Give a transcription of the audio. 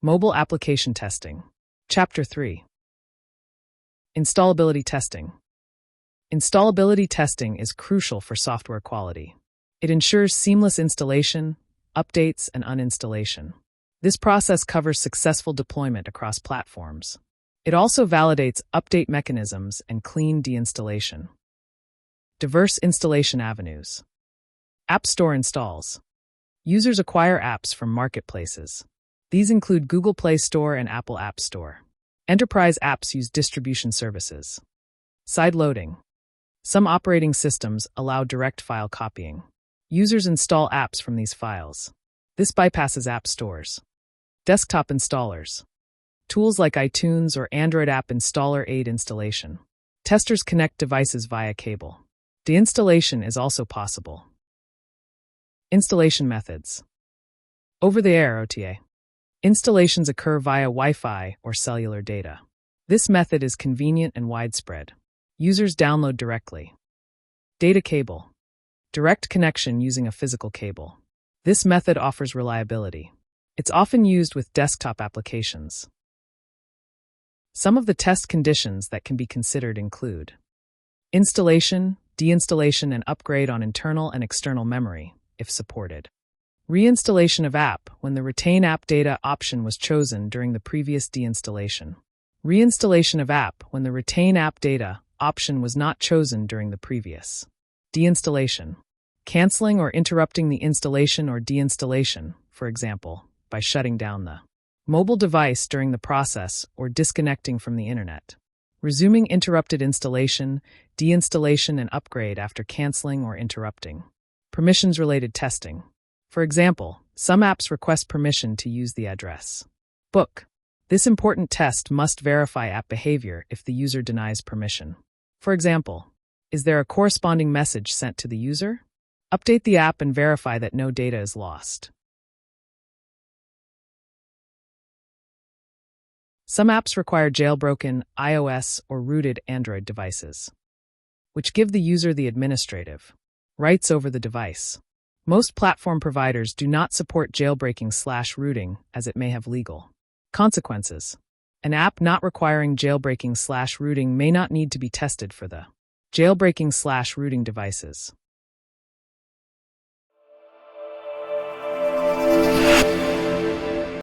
Mobile Application Testing. Chapter 3. Installability Testing. Installability testing is crucial for software quality. It ensures seamless installation, updates, and uninstallation. This process covers successful deployment across platforms. It also validates update mechanisms and clean deinstallation. Diverse installation avenues. App Store installs. Users acquire apps from marketplaces. These include Google Play Store and Apple App Store. Enterprise apps use distribution services. Sideloading. Some operating systems allow direct file copying. Users install apps from these files. This bypasses app stores. Desktop installers. Tools like iTunes or Android app installer aid installation. Testers connect devices via cable. Deinstallation is also possible. Installation methods. Over-the-air OTA. Installations occur via Wi-Fi or cellular data. This method is convenient and widespread. Users download directly. Data cable. Direct connection using a physical cable. This method offers reliability. It's often used with desktop applications. Some of the test conditions that can be considered include installation, deinstallation, and upgrade on internal and external memory, if supported. Reinstallation of app when the Retain App Data option was chosen during the previous deinstallation. Reinstallation of app when the Retain App Data option was not chosen during the previous. Deinstallation. Canceling or interrupting the installation or deinstallation, for example, by shutting down the mobile device during the process or disconnecting from the internet. Resuming interrupted installation, deinstallation, and upgrade after canceling or interrupting. Permissions-related testing. For example, some apps request permission to use the address book. This important test must verify app behavior if the user denies permission. For example, is there a corresponding message sent to the user? Update the app and verify that no data is lost. Some apps require jailbroken iOS or rooted Android devices, which give the user the administrative rights over the device. Most platform providers do not support jailbreaking/rooting as it may have legal consequences. An app not requiring jailbreaking/rooting may not need to be tested for the jailbreaking/rooting devices.